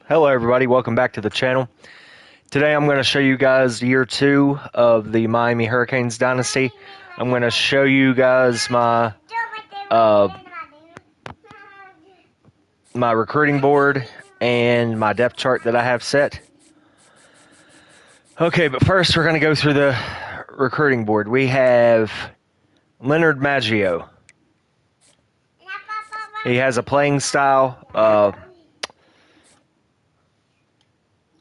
Hello everybody, welcome back to the channel. Today I'm going to show you guys year 2 of the Miami Hurricanes Dynasty. I'm going to show you guys uh, my recruiting board and my depth chart that I have set. Okay, but first we're going to go through the recruiting board. We have Leonard Maggio. He has a playing style.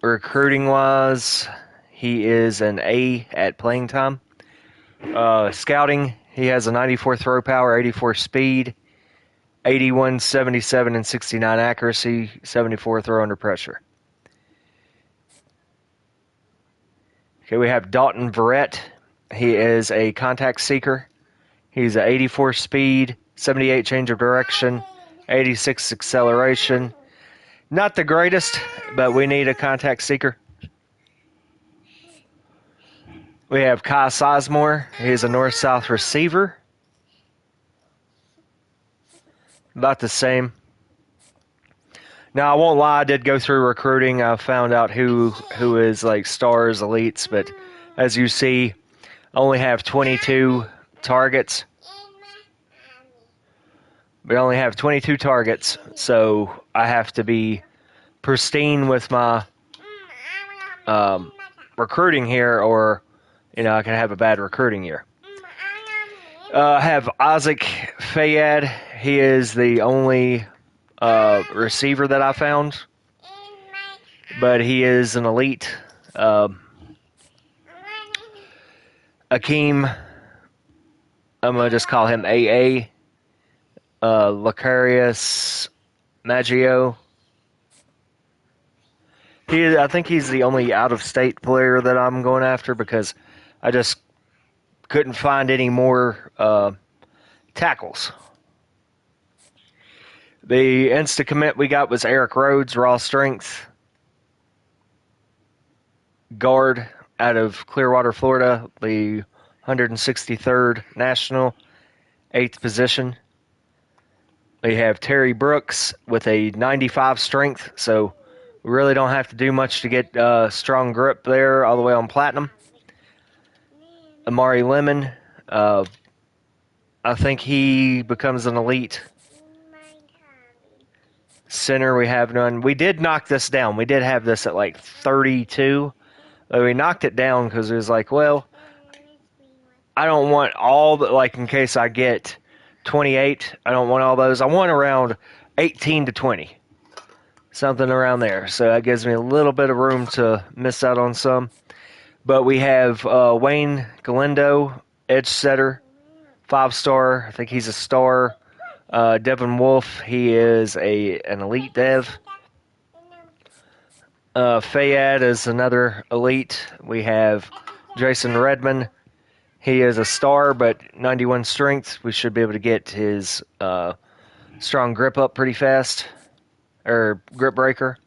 Recruiting wise, he is an A at playing time. Scouting, he has a 94 throw power, 84 speed, 81, 77, and 69 accuracy, 74 throw under pressure. Okay, we have Dalton Verrett. He is a contact seeker. He's a 84 speed, 78 change of direction, 86 acceleration. Not the greatest, but we need a contact seeker. We have Kai Sizemore. He's a north-south receiver. About the same. Now, I won't lie, I did go through recruiting. I found out who is like stars, elites, but as you see, I only have 22 targets. We only have 22 targets, so I have to be pristine with my recruiting here, or I can have a bad recruiting year. I have Isaac Fayad. He is the only receiver that I found, but he is an elite. Akeem, I'm going to just call him AA. Lucarius Maggio. I think he's the only out-of-state player that I'm going after because I just couldn't find any more tackles. The insta-commit we got was Eric Rhodes, raw strength, guard out of Clearwater, Florida, the 163rd National, 8th position. We have Terry Brooks with a 95 strength, so we really don't have to do much to get strong grip there all the way on platinum. Amari Lemon, I think he becomes an elite. Center, we have none. We did knock this down. We did have this at like 32. But we knocked it down because it was like, well, I don't want all the, like in case I get 28, I don't want all those. I want around 18 to 20. Something around there. So that gives me a little bit of room to miss out on some. But we have Wayne Galindo, edge setter, 5-star. I think he's a star. Devin Wolf, he is an elite dev. Fayad is another elite. We have Jason Redmond. He is a star, but 91 strength. We should be able to get his strong grip up pretty fast. Or grip breaker.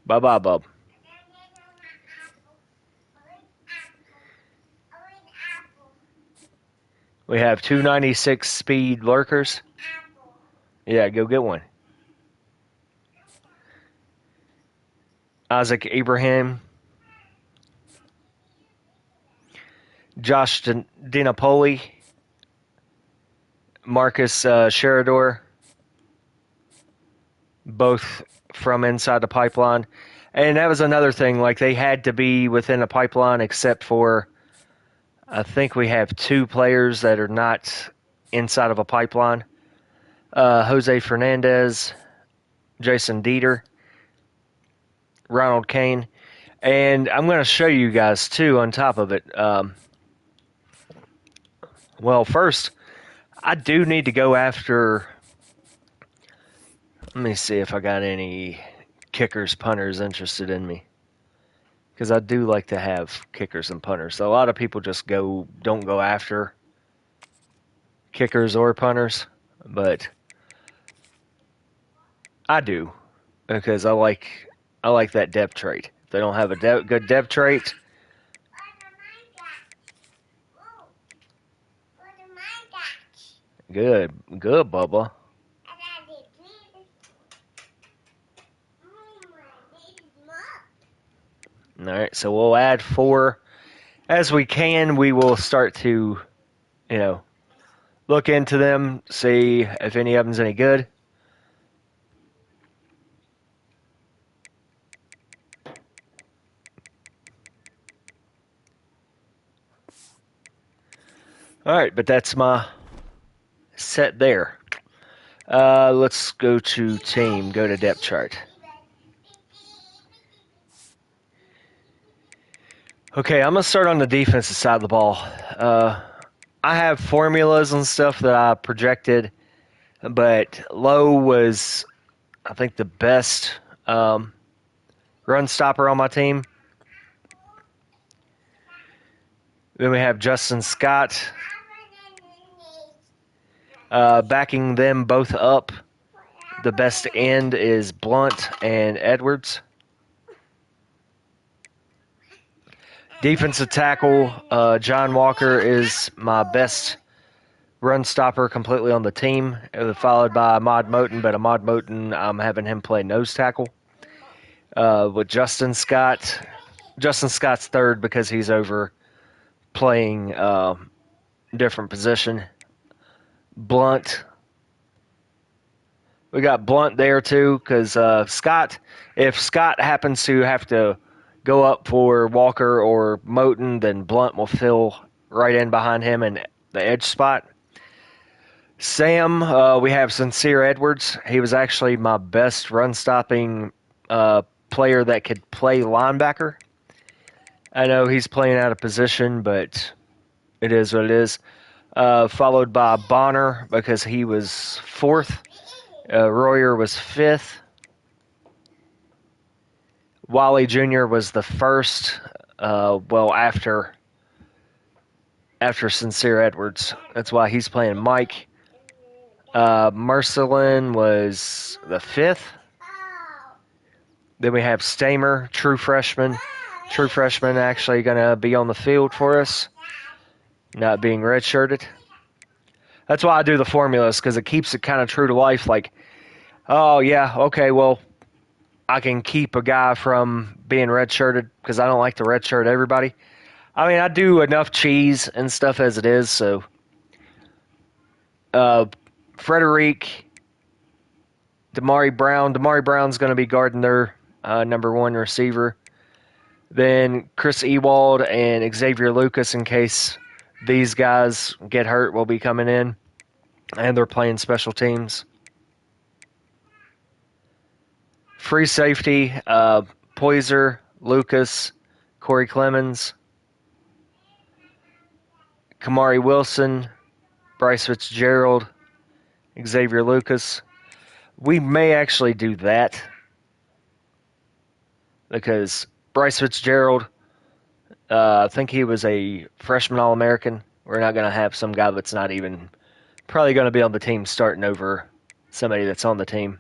Bye-bye, bub. We have 296 speed lurkers. Yeah, go get one. Isaac Ibrahim. Josh DiNapoli. Marcus Sherador. Both from inside the pipeline. And that was another thing. Like, they had to be within a pipeline except for, I think we have 2 players that are not inside of a pipeline. Jose Fernandez, Jason Dieter, Ronald Kane. And I'm going to show you guys, too, on top of it. Well, first, I do need to go after... Let me see if I got any kickers, punters interested in me. Because I do like to have kickers and punters. So a lot of people just don't go after kickers or punters. But I do. Because I like that depth trait. If they don't have a good depth trait... Good, Bubba. All right, so we'll add 4 as we can. We will start to, look into them, see if any of them's any good. All right, but that's my set there. Let's go to team, go to depth chart. Okay, I'm going to start on the defensive side of the ball. I have formulas and stuff that I projected, but Lowe was, I think, the best run stopper on my team. Then we have Justin Scott backing them both up. The best end is Blunt and Edwards. Defensive tackle, John Walker is my best run stopper completely on the team, followed by Ahmad Moten, but Ahmad Moten, I'm having him play nose tackle. With Justin Scott. Justin Scott's third because he's over playing different position. Blunt. We got Blunt there too because Scott, if Scott happens to have to go up for Walker or Moten, then Blunt will fill right in behind him in the edge spot. Sam, we have Sincere Edwards. He was actually my best run-stopping player that could play linebacker. I know he's playing out of position, but it is what it is. Followed by Bonner because he was fourth. Royer was fifth. Wally Jr. was the first, after Sincere Edwards. That's why he's playing Mike. Mercelin was the fifth. Then we have Stamer, true freshman. True freshman actually going to be on the field for us, not being redshirted. That's why I do the formulas, because it keeps it kind of true to life. Like, oh, yeah, okay, well, I can keep a guy from being redshirted because I don't like to redshirt everybody. I mean, I do enough cheese and stuff as it is, so. Frederic, Damari Brown. Damari Brown's going to be guarding their number 1 receiver. Then Chris Ewald and Xavier Lucas, in case these guys get hurt, will be coming in. And they're playing special teams. Free safety, Poyser, Lucas, Corey Clemens, Kamari Wilson, Bryce Fitzgerald, Xavier Lucas. We may actually do that because Bryce Fitzgerald, I think he was a freshman All-American. We're not going to have some guy that's not even probably going to be on the team starting over somebody that's on the team.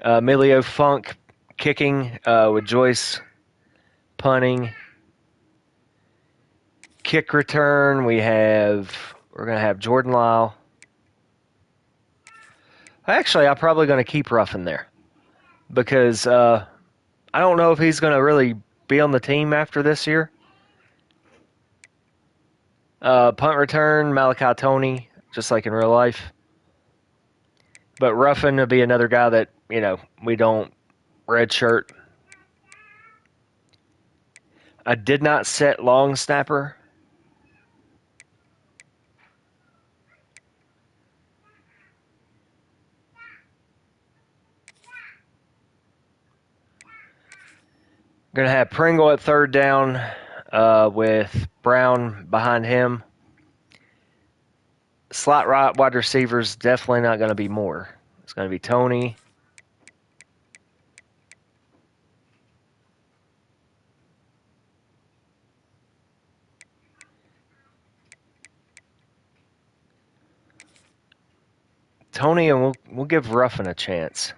Emilio Funk kicking with Joyce punting. Kick return, we're going to have Jordan Lyle. Actually, I'm probably going to keep Ruffin there because I don't know if he's going to really be on the team after this year. Punt return, Malachi Tony, just like in real life. But Ruffin will be another guy that, we don't redshirt. I did not set long snapper. Going to have Pringle at third down with Brown behind him. Slot right wide receivers, definitely not going to be Moore. It's going to be Tony. Tony, and we'll give Ruffin a chance.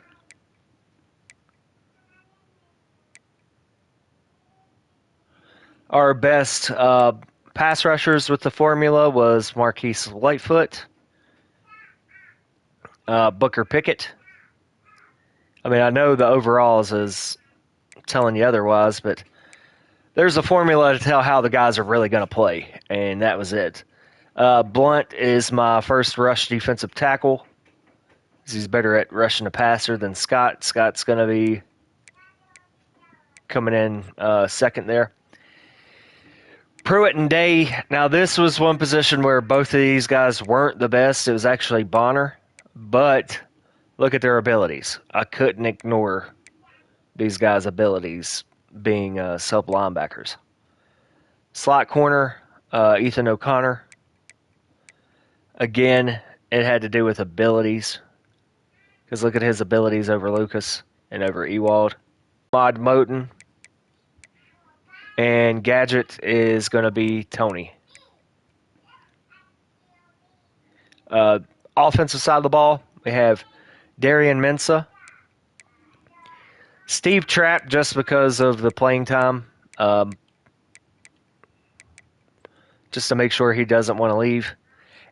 Our best pass rushers with the formula was Marquise Lightfoot, Booker Pickett. I mean, I know the overalls is telling you otherwise, but there's a formula to tell how the guys are really going to play, and that was it. Blunt is my first rush defensive tackle. He's better at rushing the passer than Scott. Scott's going to be coming in second there. Pruitt and Day. Now, this was one position where both of these guys weren't the best. It was actually Bonner. But look at their abilities. I couldn't ignore these guys' abilities being sub linebackers. Slot corner, Ethan O'Connor. Again, it had to do with abilities. Because look at his abilities over Lucas and over Ewald. Mod Moten. And Gadget is going to be Tony. Offensive side of the ball, we have Darian Mensah. Steve Trapp, just because of the playing time. Just to make sure he doesn't want to leave.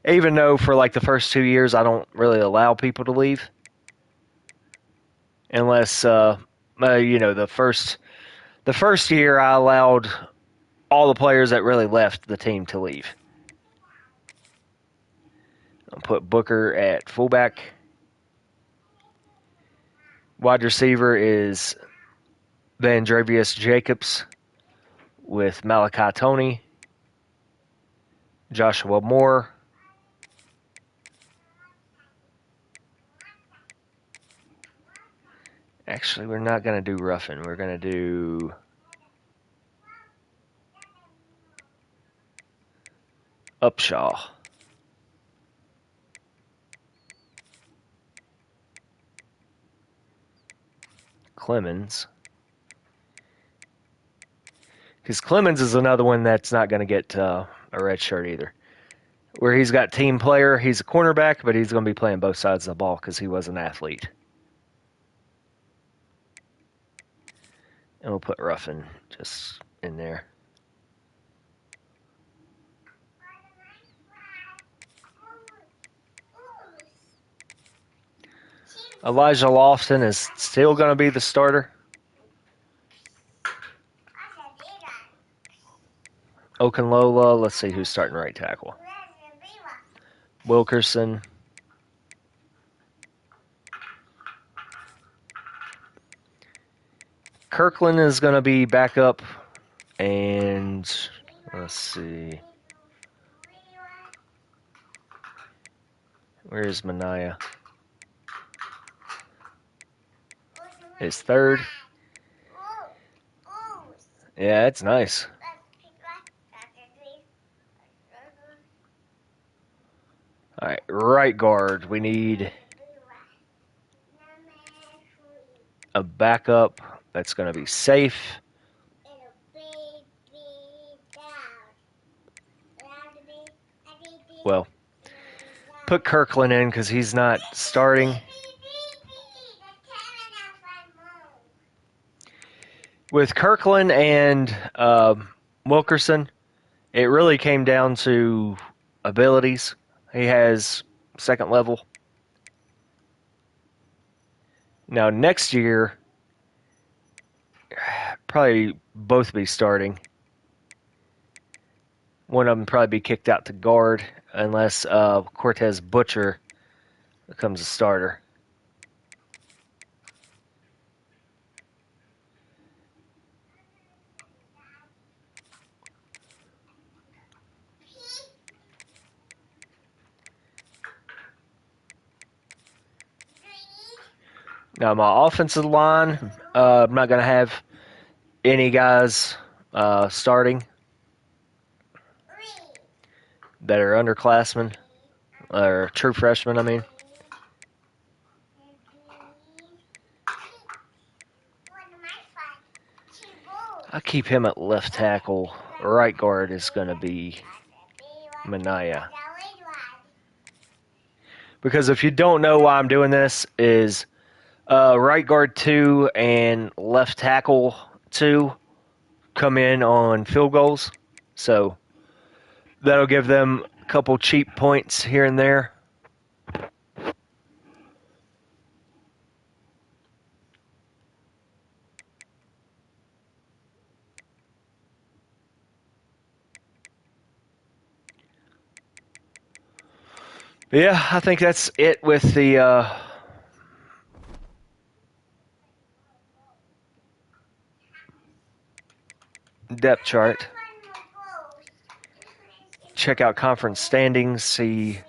Even though for like the first 2 years, I don't really allow people to leave. Unless, the first year I allowed all the players that really left the team to leave. I'll put Booker at fullback. Wide receiver is Vandrevius Jacobs with Malachi Tony, Joshua Moore, actually, we're not going to do Ruffin. We're going to do Upshaw. Clemens. Because Clemens is another one that's not going to get a red shirt either. Where he's got team player, he's a cornerback, but he's going to be playing both sides of the ball because he was an athlete. And we'll put Ruffin just in there. Elijah Lofton is still going to be the starter. Okunlola, let's see who's starting right tackle. Wilkerson. Kirkland is going to be back up. And let's see. Where's Mania? His third. Yeah, it's nice. All right, right guard. We need a backup that's going to be safe. Well, put Kirkland in because he's not starting. With Kirkland and Wilkerson, it really came down to abilities. He has second level. Now, next year, probably both be starting. One of them probably be kicked out to guard unless Cortez Butcher becomes a starter. Now, my offensive line, I'm not going to have any guys starting that are underclassmen, or true freshmen, I mean. I'll keep him at left tackle. Right guard is going to be Mania. Because if you don't know why I'm doing this, is right guard 2 and left tackle 2 come in on field goals. So that'll give them a couple cheap points here and there. Yeah, I think that's it with the depth chart. Check out conference standings. See,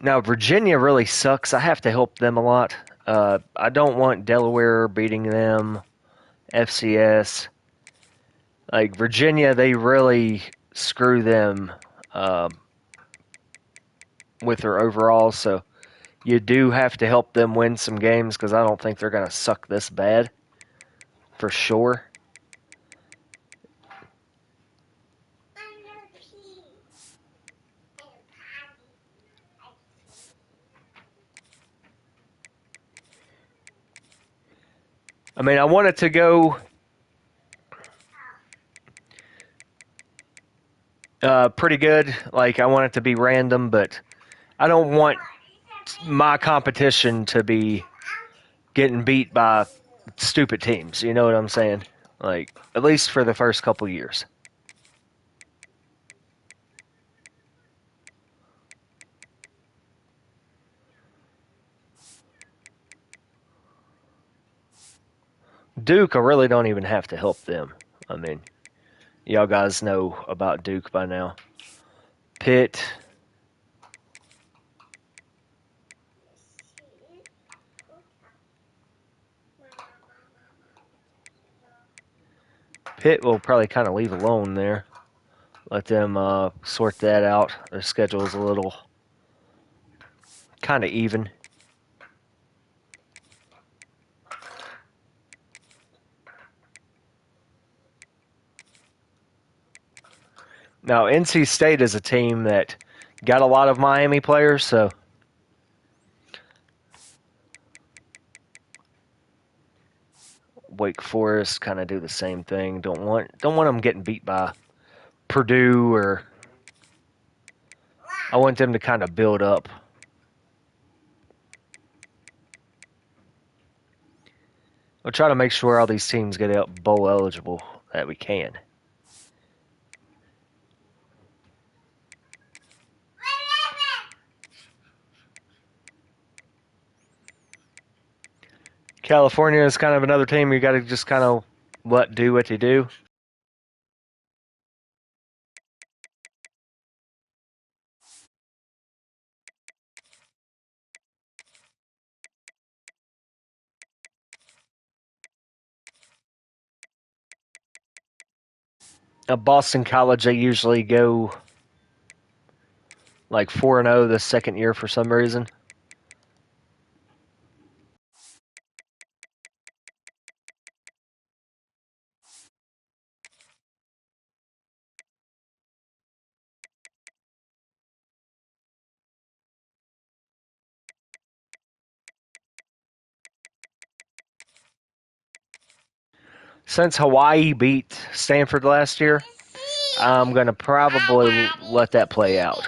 now Virginia really sucks. I have to help them a lot. I don't want Delaware beating them. FCS, like Virginia, they really screw them uh, with their overall. So you do have to help them win some games because I don't think they're going to suck this bad for sure. I mean, I want it to go pretty good. Like, I want it to be random, but I don't want my competition to be getting beat by stupid teams. You know what I'm saying? Like, at least for the first couple years. Duke, I really don't even have to help them. I mean, y'all guys know about Duke by now. Pitt. Pitt will probably kind of leave alone there. Let them sort that out. Their schedule is a little kind of even. Now, NC State is a team that got a lot of Miami players, so Wake Forest kind of do the same thing. Don't want them getting beat by Purdue, or I want them to kind of build up. We'll try to make sure all these teams get out bowl eligible that we can. California is kind of another team you got to just kind of let do what they do. Boston College, they usually go like 4-0 the second year for some reason. Since Hawaii beat Stanford last year, I'm going to probably let that play out.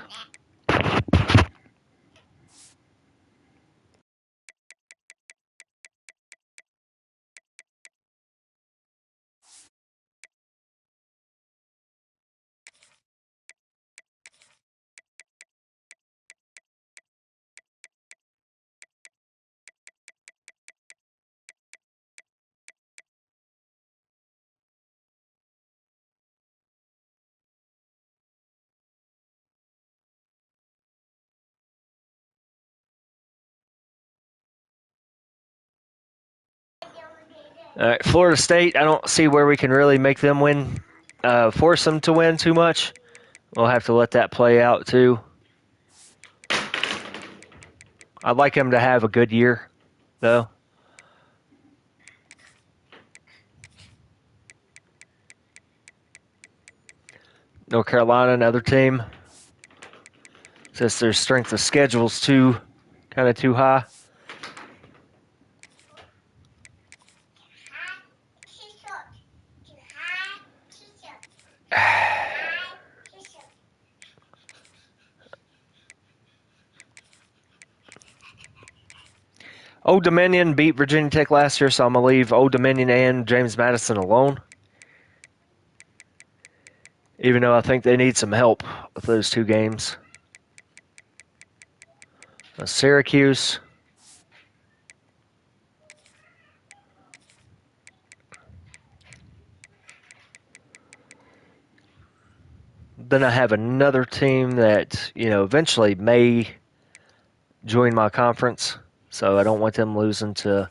All right, Florida State, I don't see where we can really make them win, force them to win too much. We'll have to let that play out too. I'd like them to have a good year, though. North Carolina, another team. Since their strength of schedule's kind of too high. Old Dominion beat Virginia Tech last year, so I'm going to leave Old Dominion and James Madison alone. Even though I think they need some help with those two games. Syracuse. Then I have another team that, eventually may join my conference. So I don't want them losing to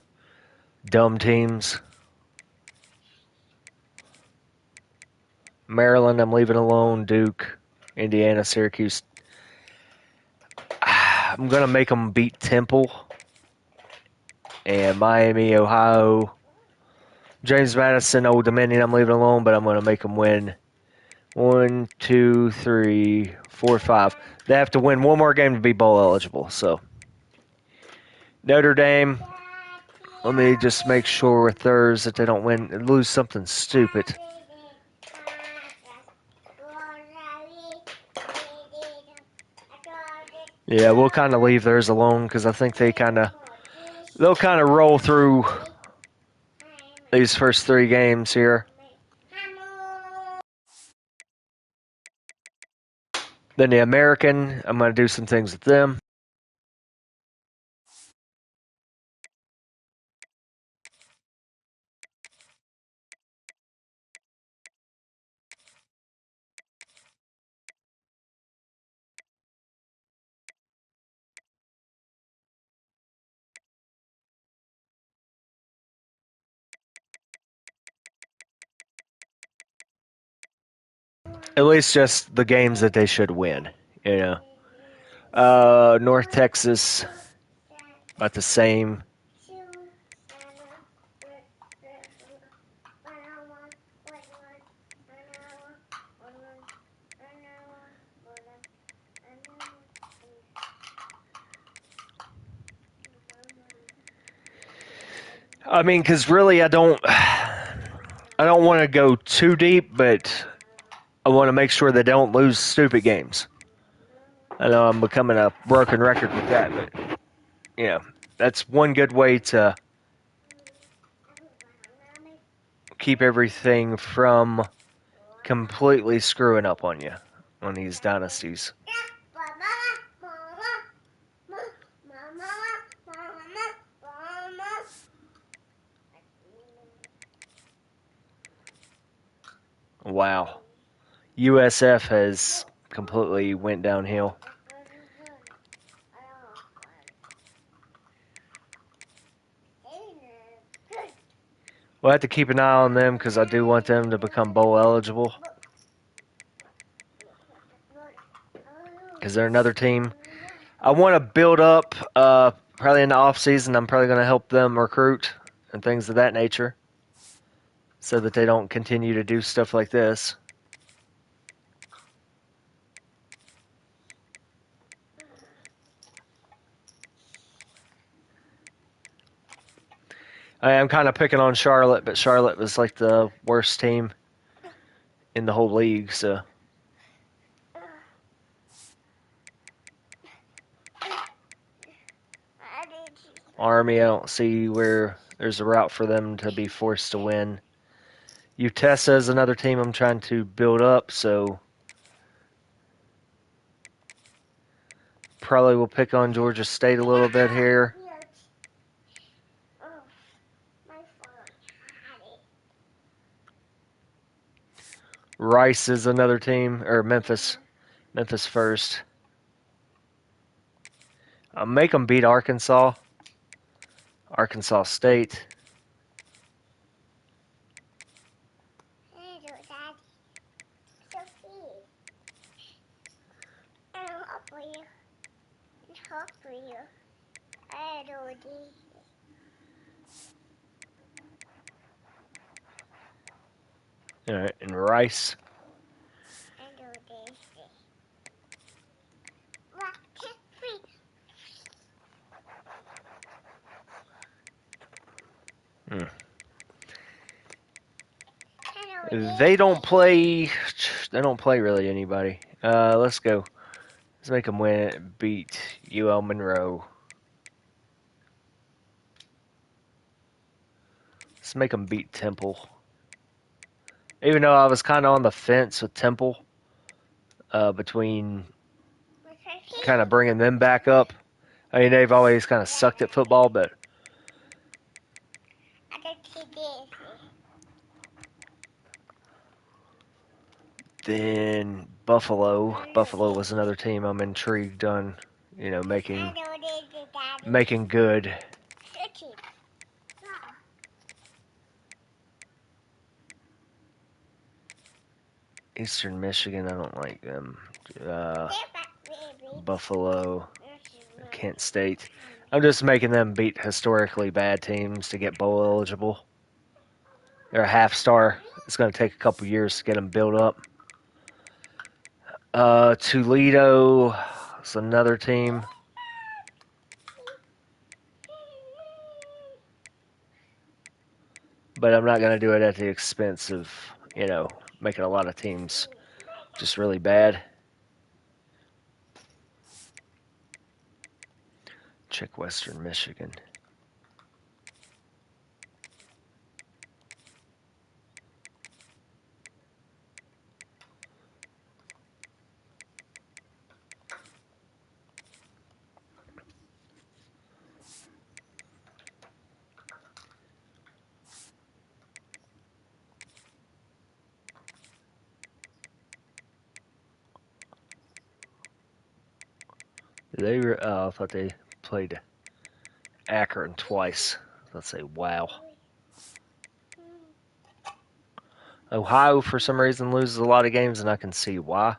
dumb teams. Maryland, I'm leaving alone. Duke, Indiana, Syracuse. I'm going to make them beat Temple. And Miami, Ohio. James Madison, Old Dominion, I'm leaving alone, but I'm going to make them win 1, 2, 3, 4, 5. They have to win one more game to be bowl eligible. So Notre Dame, let me just make sure with theirs that they don't lose something stupid. Yeah, we'll kind of leave theirs alone because I think they'll kind of roll through these first 3 games here. Then the American, I'm going to do some things with them. At least just the games that they should win, North Texas, about the same. I mean, because really, I don't want to go too deep, but I want to make sure they don't lose stupid games. I know I'm becoming a broken record with that, but that's one good way to keep everything from completely screwing up on you on these dynasties. Wow. USF has completely went downhill. We'll have to keep an eye on them because I do want them to become bowl eligible. Because they're another team. I want to build up, probably in the off season, I'm probably going to help them recruit and things of that nature so that they don't continue to do stuff like this. I am kind of picking on Charlotte, but Charlotte was like the worst team in the whole league, so. Army, I don't see where there's a route for them to be forced to win. UTESA is another team I'm trying to build up, so probably will pick on Georgia State a little bit here. Rice is another team, or Memphis. Memphis first. I'll make them beat Arkansas. Arkansas State. All right, and Rice. They don't play. They don't play really anybody. Let's go. Let's make them win. Beat UL Monroe. Let's make them beat Temple. Even though I was kind of on the fence with Temple, between kind of bringing them back up, I mean, they've always kind of sucked at football, but then Buffalo. Buffalo was another team I'm intrigued on, making good. Eastern Michigan, I don't like them. Buffalo, Kent State. I'm just making them beat historically bad teams to get bowl eligible. They're a half star. It's going to take a couple years to get them built up. Toledo is another team. But I'm not going to do it at the expense of, making a lot of teams just really bad. Check Western Michigan. I thought they played Akron twice. Let's say, wow. Ohio, for some reason, loses a lot of games, and I can see why.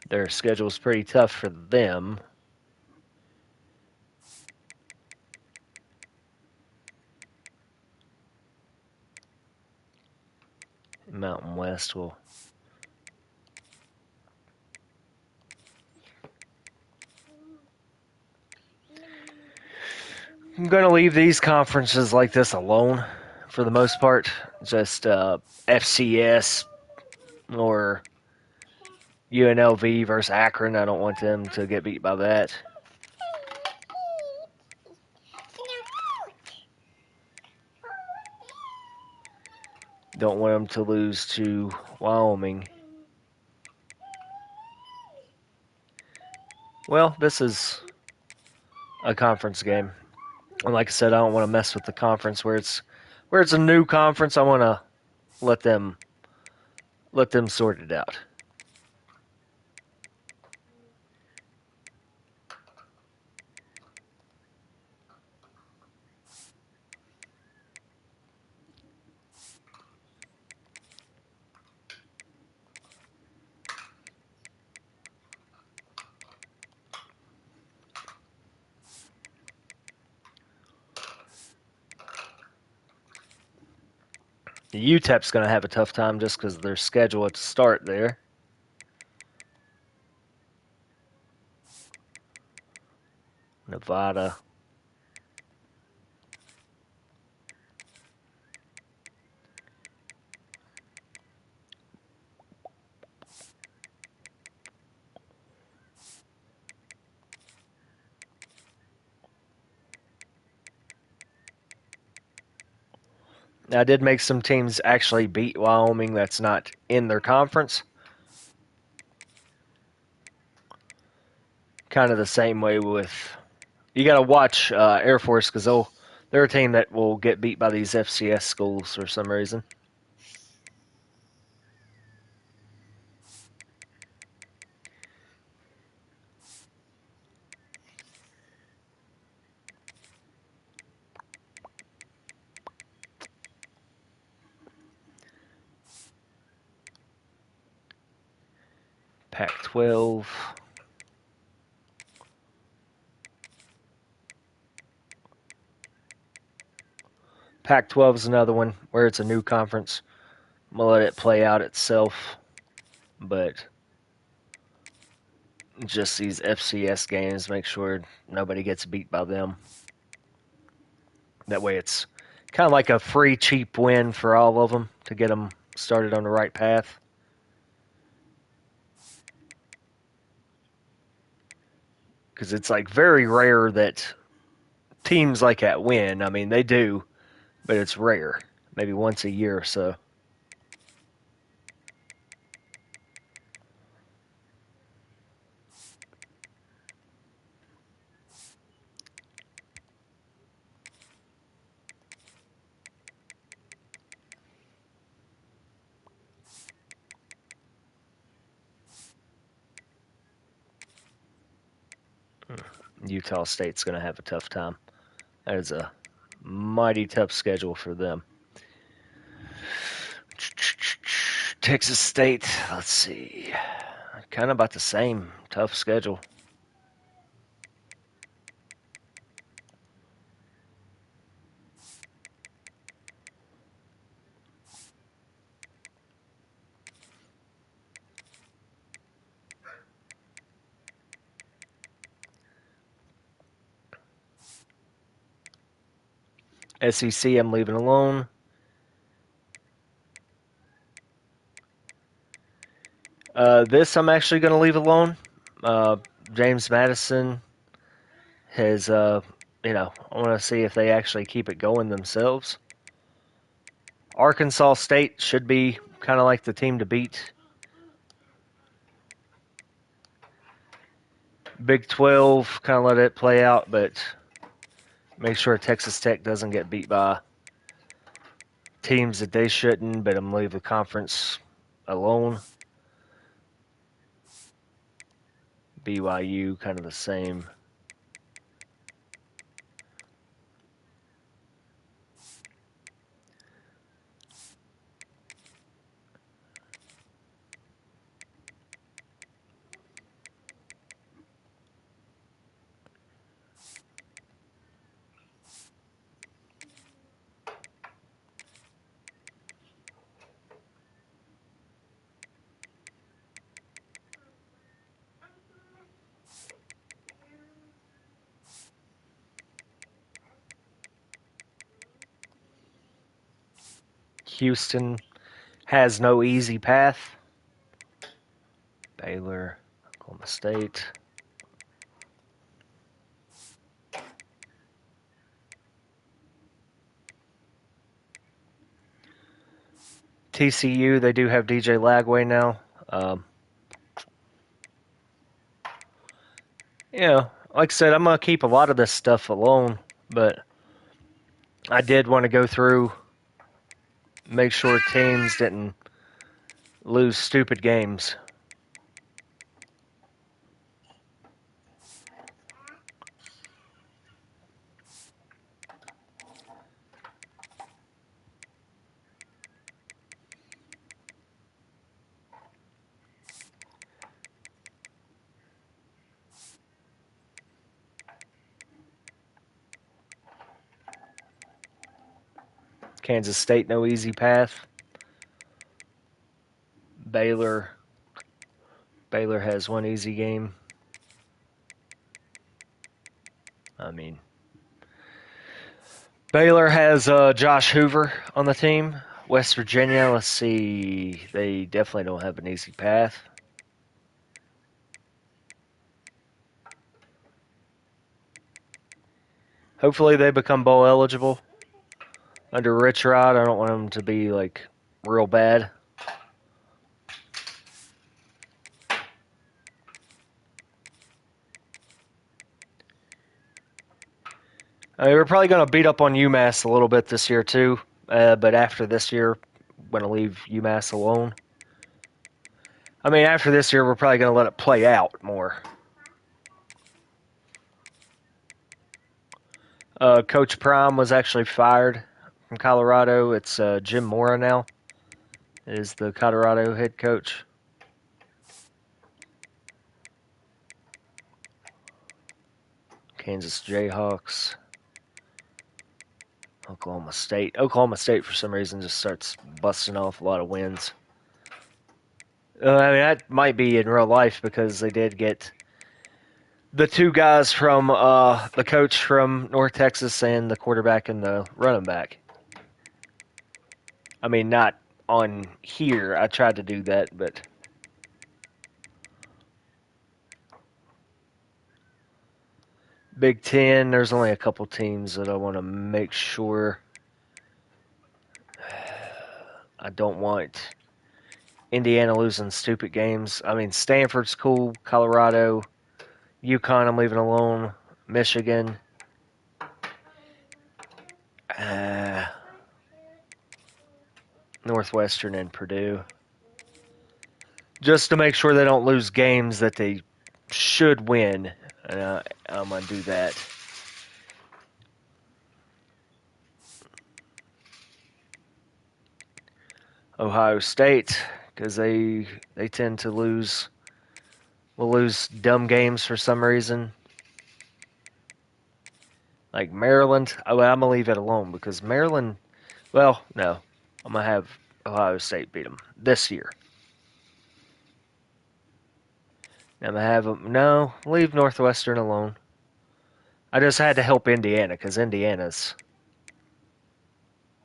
Their schedule's pretty tough for them. Mountain West will. I'm going to leave these conferences like this alone for the most part. Just FCS or UNLV versus Akron. I don't want them to get beat by that. Don't want them to lose to Wyoming. Well, this is a conference game. And like I said, I don't want to mess with the conference where it's a new conference. I want to let them sort it out. The UTEP's going to have a tough time just because of their schedule at the start there. Nevada. I did make some teams actually beat Wyoming that's not in their conference. Kind of the same way with... You got to watch Air Force because they're a team that will get beat by these FCS schools for some reason. Pac-12. Pac-12 is another one where it's a new conference. I'm going to let it play out itself. But just these FCS games, make sure nobody gets beat by them. That way it's kind of like a free, cheap win for all of them to get them started on the right path. Because it's like very rare that teams like that win. I mean, they do, but it's rare. Maybe once a year or so. Utah State's going to have a tough time. That is a mighty tough schedule for them. Texas State, let's see. Kind of about the same tough schedule. SEC, I'm leaving alone. This I'm actually going to leave alone. James Madison has, I want to see if they actually keep it going themselves. Arkansas State should be kind of like the team to beat. Big 12, kind of let it play out, but make sure Texas Tech doesn't get beat by teams that they shouldn't, but I'm leave the conference alone. BYU, kind of the same. Houston has no easy path. Baylor, Oklahoma State. TCU, they do have DJ Lagway now. Like I said, I'm going to keep a lot of this stuff alone, but I did want to go through, make sure teams didn't lose stupid games. Kansas State, no easy path. Baylor has one easy game. Baylor has Josh Hoover on the team. West Virginia, let's see, they definitely don't have an easy path. Hopefully they become bowl eligible. Under Rich Rod, I don't want them to be like real bad. We're probably going to beat up on UMass a little bit this year too, but after this year, I'm going to leave UMass alone. After this year, we're probably going to let it play out more. Coach Prime was actually fired from Colorado. It's Jim Mora now is the Colorado head coach. Kansas Jayhawks. Oklahoma State. Oklahoma State, for some reason, just starts busting off a lot of wins. That might be in real life because they did get the two guys from the coach from North Texas and the quarterback and the running back. Not on here. I tried to do that, but Big Ten, there's only a couple teams that I want to make sure. I don't want Indiana losing stupid games. Stanford's cool. Colorado, UConn, I'm leaving alone. Michigan. Northwestern and Purdue. Just to make sure they don't lose games that they should win. And I'm going to do that. Ohio State, because they tend to lose. Will lose dumb games for some reason. Like Maryland, I'm going to leave it alone because Maryland, well, no. I'm going to have Ohio State beat them this year. I'm going to have them, no, leave Northwestern alone. I just had to help Indiana because Indiana's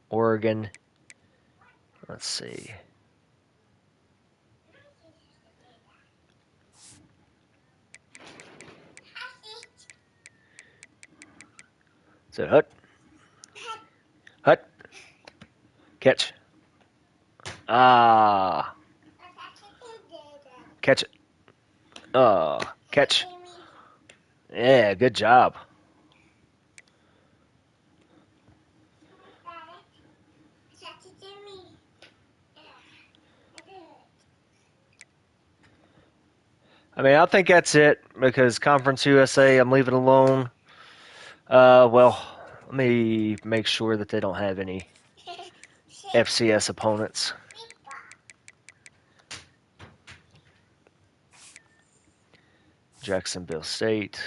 Oregon. Let's see. So hut, hut, catch. Ah, catch it. Catch. Yeah, good job. I mean, I think that's it because Conference USA, I'm leaving alone. Well, let me make sure that they don't have any FCS opponents. Jacksonville State.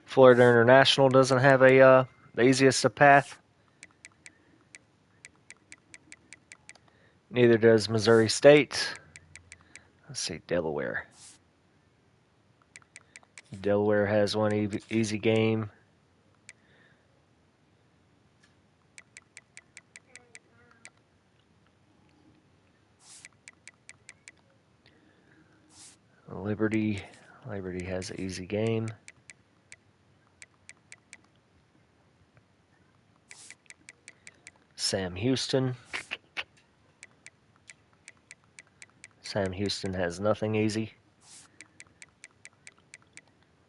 Florida International doesn't have the easiest of path. Neither does Missouri State. Let's see, Delaware. Delaware has one easy game. Liberty has an easy game. Sam Houston has nothing easy.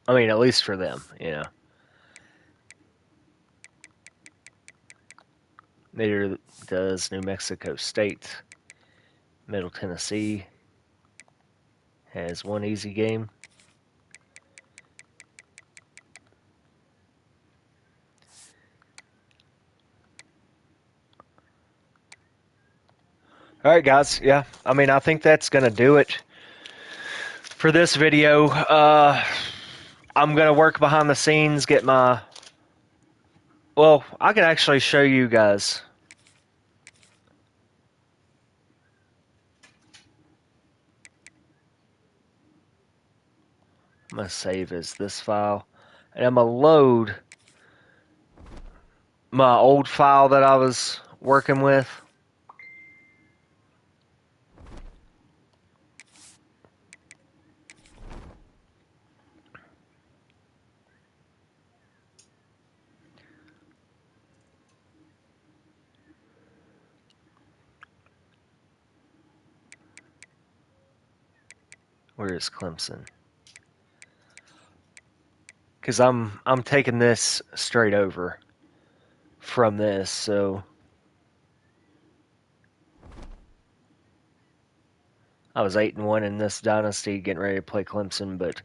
I mean, at least for them, you know. Neither does New Mexico State. Middle Tennessee has one easy game. All right, guys. Yeah, I mean, I think that's going to do it for this video. I'm going to work behind the scenes, get my... Well, I can actually show you guys. I'm going to save as this file. And I'm going to load my old file that I was working with. Where is Clemson? Because I'm taking this straight over from this, so I was 8-1 in this dynasty, getting ready to play Clemson, but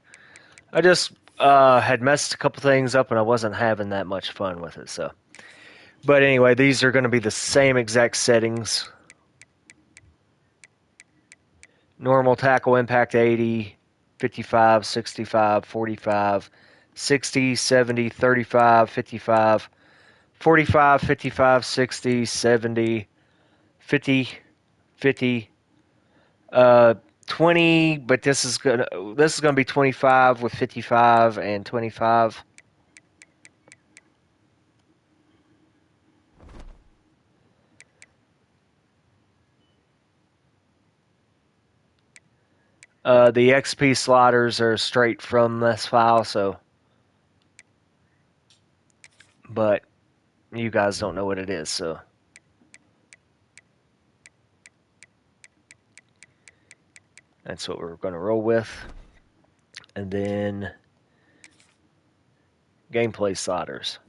I just had messed a couple things up, and I wasn't having that much fun with it. So, but anyway, these are going to be the same exact settings. Normal tackle impact 80, 55, 65, 45, 60, 70, 35, 55, 45, 55, 60, 70, 50, 50, 20, but this is gonna be 25 with 55 and 25. The XP sliders are straight from this file, so, but you guys don't know what it is, so. That's what we're going to roll with. And then gameplay sliders.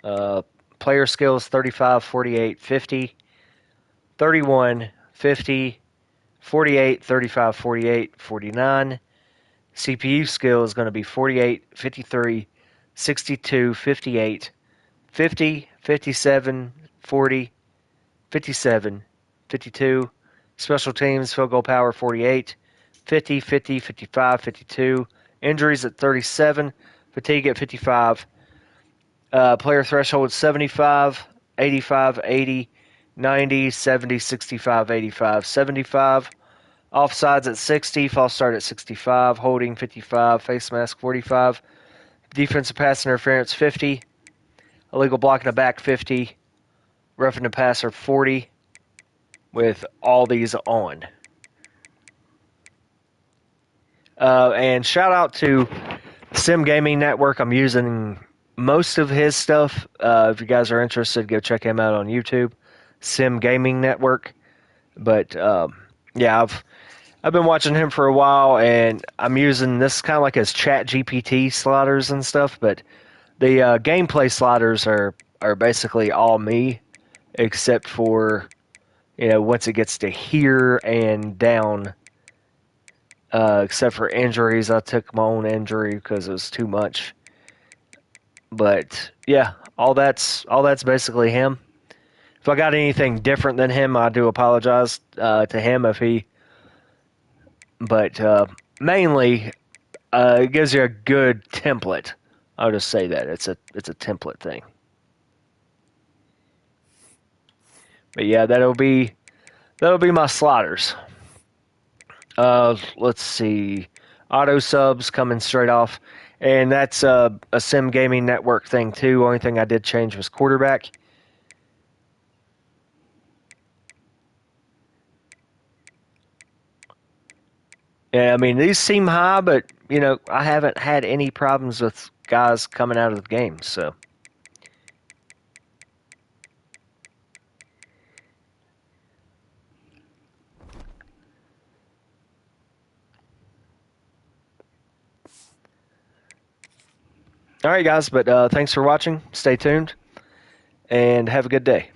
Player skills 35, 48, 50, 31, 50, 48, 35, 48, 49. CPU skill is going to be 48, 53, 62, 58, 50, 57, 40, 57, 52. Special teams, field goal power 48, 50, 50, 55, 52. Injuries at 37, fatigue at 55. Player threshold 75, 85, 80, 90, 70, 65, 85, 75. Offsides at 60, false start at 65, holding 55, face mask 45, defensive pass interference 50, illegal block in the back 50, roughing the passer 40, with all these on. And shout out to Sim Gaming Network. I'm using most of his stuff. If you guys are interested, go check him out on YouTube, Sim Gaming Network. But yeah, I've been watching him for a while, and I'm using this kind of like his Chat GPT sliders and stuff. But the gameplay sliders are basically all me, except for once it gets to here and down. Except for injuries, I took my own injury because it was too much. But yeah, all that's basically him. If I got anything different than him, I do apologize to him if he. But mainly, it gives you a good template. I'll just say that it's a template thing. But yeah, that'll be my sliders. Let's see, auto subs coming straight off, and that's a Sim Gaming Network thing too. Only thing I did change was quarterback. Yeah, I mean, these seem high, but, I haven't had any problems with guys coming out of the game, so. All right, guys, but thanks for watching. Stay tuned, and have a good day.